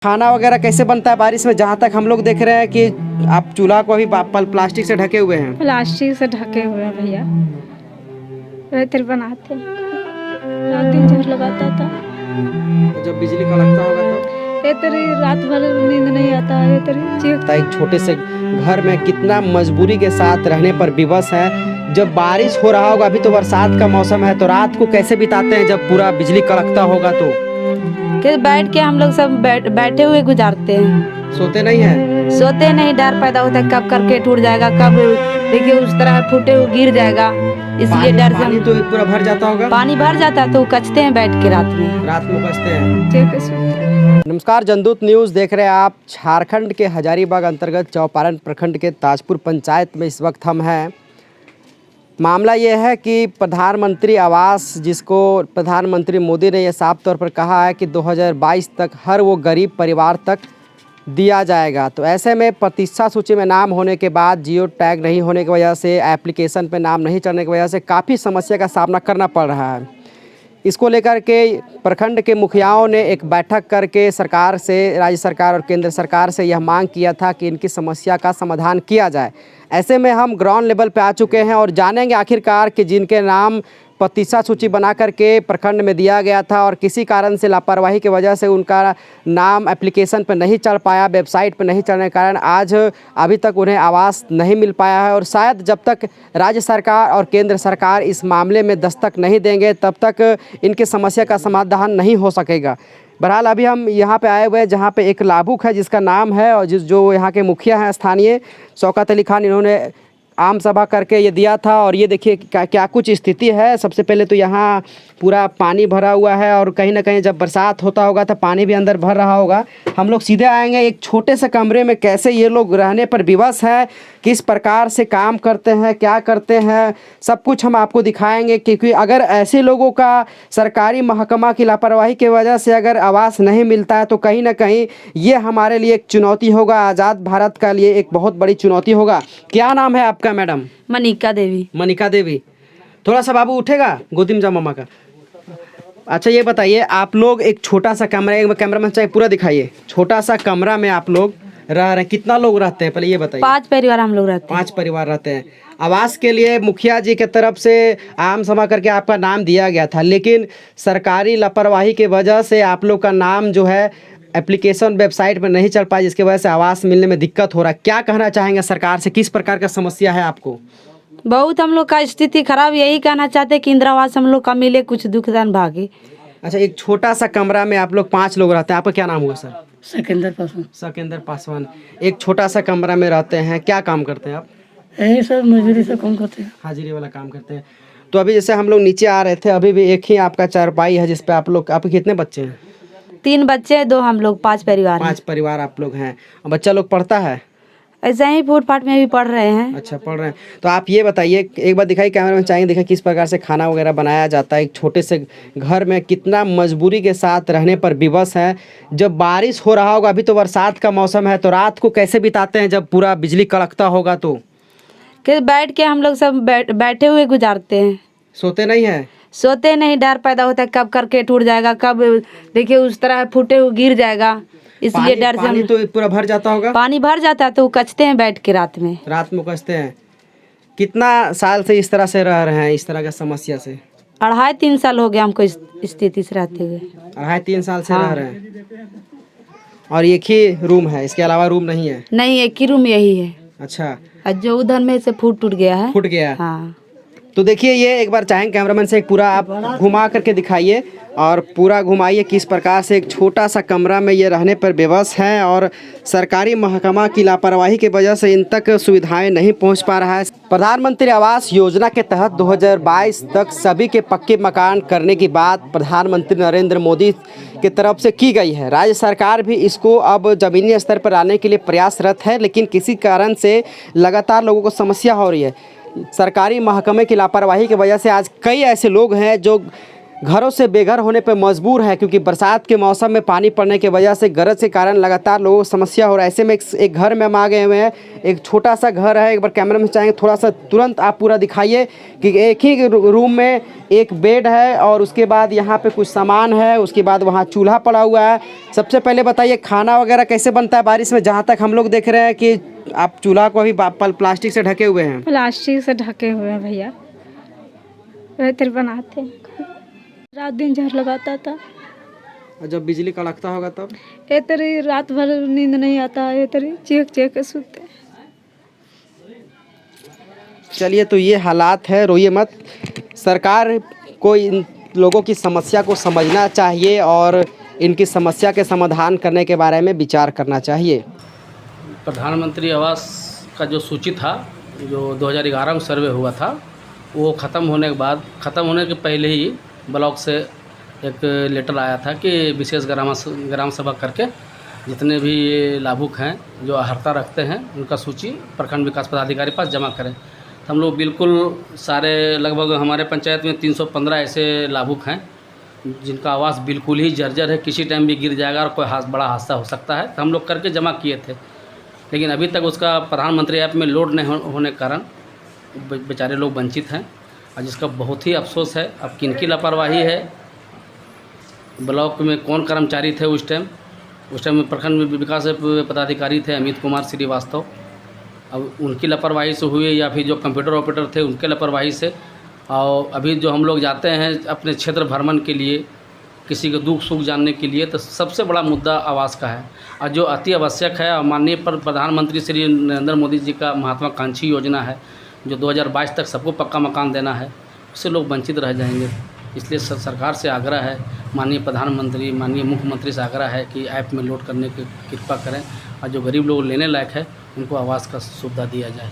खाना वगैरह कैसे बनता है बारिश में? जहाँ तक हम लोग देख रहे हैं कि आप चूल्हा को अभी प्लास्टिक से ढके हुए हैं। प्लास्टिक से ढके हुए हैं भैया। रात बनाते हैं, रात दिन जोर लगाता था। जब बिजली कड़कता होगा तो ये तेरी रात भर नींद नहीं आता। ये तेरी एक छोटे से घर में कितना मजबूरी के साथ रहने पर विवश है। जब बारिश हो रहा होगा, अभी तो बरसात का मौसम है, तो रात को कैसे बिताते हैं जब पूरा बिजली कड़कता होगा? तो बैठ के हम लोग सब बैठे हुए गुजारते हैं। सोते नहीं है? सोते नहीं, डर पैदा होता है कब करके टूट जाएगा, कब देखिए उस तरह फूटे हुए गिर जाएगा, इसलिए डर से। पानी तो पूरा भर जाता होगा? पानी भर जाता है तो कचते हैं बैठ के रात में कचते हैं। नमस्कार, जनदूत न्यूज़ देख रहे हैं आप। झारखंड के हजारीबाग अंतर्गत चौपारण प्रखंड के ताजपुर पंचायत में इस वक्त हम हैं। मामला ये है कि प्रधानमंत्री आवास, जिसको प्रधानमंत्री मोदी ने यह साफ तौर पर कहा है कि 2022 तक हर वो गरीब परिवार तक दिया जाएगा। तो ऐसे में प्रतीक्षा सूची में नाम होने के बाद जियो टैग नहीं होने की वजह से, एप्लीकेशन पे नाम नहीं चढ़ने की वजह से काफ़ी समस्या का सामना करना पड़ रहा है। इसको लेकर के प्रखंड के मुखियाओं ने एक बैठक करके सरकार से, राज्य सरकार और केंद्र सरकार से यह मांग किया था कि इनकी समस्या का समाधान किया जाए। ऐसे में हम ग्राउंड लेवल पे आ चुके हैं और जानेंगे आखिरकार कि जिनके नाम प्रतीक्षा सूची बना करके प्रखंड में दिया गया था और किसी कारण से लापरवाही की वजह से उनका नाम एप्लीकेशन पर नहीं चढ़ पाया, वेबसाइट पर नहीं चढ़ने के कारण आज अभी तक उन्हें आवास नहीं मिल पाया है। और शायद जब तक राज्य सरकार और केंद्र सरकार इस मामले में दस्तक नहीं देंगे तब तक इनकी समस्या का समाधान नहीं हो सकेगा। बहरहाल अभी हम यहाँ पे आए हुए हैं जहाँ पे एक लाभुक है जिसका नाम है, और जो यहाँ के मुखिया हैं स्थानीय शौकत अली खान, इन्होंने आम सभा करके ये दिया था। और ये देखिए क्या कुछ स्थिति है। सबसे पहले तो यहाँ पूरा पानी भरा हुआ है और कहीं ना कहीं जब बरसात होता होगा तो पानी भी अंदर भर रहा होगा। हम लोग सीधे आएंगे एक छोटे से कमरे में, कैसे ये लोग रहने पर विवश है, किस प्रकार से काम करते हैं, क्या करते हैं, सब कुछ हम आपको दिखाएंगे। क्योंकि अगर ऐसे लोगों का सरकारी महकमा की लापरवाही की वजह से अगर आवास नहीं मिलता है तो कहीं ना कहीं ये हमारे लिए एक चुनौती होगा, आज़ाद भारत का लिए एक बहुत बड़ी चुनौती होगा। क्या नाम है आपका मैडम? मनिका देवी। मनिका देवी। थोड़ा सा बाबू उठेगा, गोदी में जा मम्मा का। अच्छा ये बताइए, आप लोग एक छोटा सा कमरा, एक कैमरा में चाहे पूरा दिखाइए, छोटा सा कमरा में आप लोग रह रहे हैं। कितना लोग रहते हैं पहले ये बताइए? 5 परिवार हम लोग रहते हैं। 5 परिवार रहते हैं। आवास के लिए मुखिया जी के तरफ से आम सभा करके आपका नाम दिया गया था, लेकिन सरकारी लापरवाही की वजह से आप लोग का नाम जो है एप्लीकेशन वेबसाइट पर नहीं चल पाया, जिसकी वजह से आवास मिलने में दिक्कत हो रहा है। क्या कहना चाहेंगे सरकार से, किस प्रकार का समस्या है आपको? बहुत हम लोग का स्थिति खराब, यही कहना चाहते हैं कि इंदिरा आवास हम लोग का मिले, कुछ दुखदान भागे। अच्छा, एक छोटा सा कमरा में आप लोग 5 लोग रहते हैं। आपका क्या नाम हुआ सर? सिकंदर पासवान। सिकंदर पासवान। एक छोटा सा कमरा में रहते हैं, क्या काम करते हैं आप? यही सर मजदूरी से काम करते हैं, हाजिरी वाला काम करते हैं। तो अभी जैसे हम लोग नीचे आ रहे थे, अभी भी एक ही आपका चारपाई है जिसपे आप लोग, आपके कितने बच्चे हैं? 3 बच्चे, 2 हम लोग, 5 परिवार। 5 परिवार आप लोग हैं। बच्चा लोग पढ़ता है? ऐसे ही फुटपाथ में भी पढ़ रहे हैं। अच्छा, पढ़ रहे हैं। तो आप ये बताइए, एक बार दिखाइए कैमरा में, चाहिए दिखाइए किस प्रकार से खाना वगैरह बनाया जाता है। एक छोटे से घर में कितना मजबूरी के साथ रहने पर विवश है। जब बारिश हो रहा होगा, अभी तो बरसात का मौसम है, तो रात को कैसे बिताते हैं जब पूरा बिजली कड़कता होगा? तो बैठ के हम लोग सब बैठे हुए गुजारते हैं। सोते नहीं है? सोते नहीं, डर पैदा होता है कब करके टूट जाएगा, कब देखिए उस तरह फूटे हुए गिर जाएगा, इसलिए डर से। पानी तो पूरा भर जाता होगा? पानी भर जाता है तो कचते हैं बैठ के रात में कचते हैं। कितना साल से इस तरह से रह रहे हैं, इस तरह का समस्या से? 2.5-3 साल हो गया हमको इस स्थिति से रहते हुए। 2.5-3 साल से रह रहे हैं। और एक ही रूम है, इसके अलावा रूम नहीं है? नहीं, एक ही रूम यही है। अच्छा, जो उधर में से टूट गया है। फूट गया। हाँ। तो देखिए, ये एक बार चाहें कैमरामैन से एक पूरा आप घुमा करके दिखाइए और पूरा घुमाइए किस प्रकार से एक छोटा सा कमरा में ये रहने पर बेबस हैं और सरकारी महकमा की लापरवाही की वजह से इन तक सुविधाएं नहीं पहुंच पा रहा है। प्रधानमंत्री आवास योजना के तहत 2022 तक सभी के पक्के मकान करने की बात प्रधानमंत्री नरेंद्र मोदी की तरफ से की गई है। राज्य सरकार भी इसको अब ज़मीनी स्तर पर लाने के लिए प्रयासरत है, लेकिन किसी कारण से लगातार लोगों को समस्या हो रही है। सरकारी महकमे की लापरवाही की वजह से आज कई ऐसे लोग हैं जो घरों से बेघर होने पर मजबूर है, क्योंकि बरसात के मौसम में पानी पड़ने की वजह से गरज के कारण लगातार लोगों को समस्या हो रहा है। ऐसे में एक घर में हम आ गए हुए हैं, एक छोटा सा घर है। एक बार कैमरा में चाहेंगे थोड़ा सा तुरंत आप पूरा दिखाइए कि एक ही रूम में एक बेड है और उसके बाद यहाँ पे कुछ सामान है, उसके बाद वहाँ चूल्हा पड़ा हुआ है। सबसे पहले बताइए खाना वगैरह कैसे बनता है बारिश में? जहाँ तक हम लोग देख रहे हैं कि आप चूल्हा को अभी प्लास्टिक से ढके हुए हैं। प्लास्टिक से ढके हुए हैं भैया, बेहतर बनाते हैं। रात दिन जहर लगाता था, और जब बिजली कड़कता होगा तब? ये तरी रात भर नींद नहीं आता, ये तरी चेक चेक के सोते। चलिए, तो ये हालात है, रोइए मत। सरकार को इन लोगों की समस्या को समझना चाहिए और इनकी समस्या के समाधान करने के बारे में विचार करना चाहिए। प्रधानमंत्री आवास का जो सूची था, जो 2011 में सर्वे हुआ था, वो ख़त्म होने के पहले ही ब्लॉक से एक लेटर आया था कि विशेष ग्राम सभा करके जितने भी लाभुक हैं जो अर्हता रखते हैं उनका सूची प्रखंड विकास पदाधिकारी पास जमा करें। तो हम लोग बिल्कुल सारे, लगभग हमारे पंचायत में 315 ऐसे लाभुक हैं जिनका आवास बिल्कुल ही जर्जर है, किसी टाइम भी गिर जाएगा और कोई बड़ा हादसा हो सकता है। तो हम लोग करके जमा किए थे, लेकिन अभी तक उसका प्रधानमंत्री ऐप में लोड नहीं होने के कारण बेचारे लोग वंचित हैं, और जिसका बहुत ही अफसोस है। अब किनकी लापरवाही है, ब्लॉक में कौन कर्मचारी थे उस टाइम में प्रखंड विकास पदाधिकारी थे अमित कुमार श्रीवास्तव, अब उनकी लापरवाही से हुई या फिर जो कंप्यूटर ऑपरेटर थे उनके लापरवाही से। और अभी जो हम लोग जाते हैं अपने क्षेत्र भ्रमण के लिए, किसी का दुख सुख जानने के लिए, तो सबसे बड़ा मुद्दा आवास का है, और जो अति आवश्यक है। और माननीय प्रधानमंत्री श्री नरेंद्र मोदी जी का महत्वाकांक्षी योजना है जो 2022 तक सबको पक्का मकान देना है, उससे लोग वंचित रह जाएंगे। इसलिए सरकार से आग्रह है, माननीय प्रधानमंत्री, माननीय मुख्यमंत्री से आग्रह है कि ऐप में लोड करने की कृपा करें, और जो गरीब लोग लेने लायक है उनको आवास का सुविधा दिया जाए।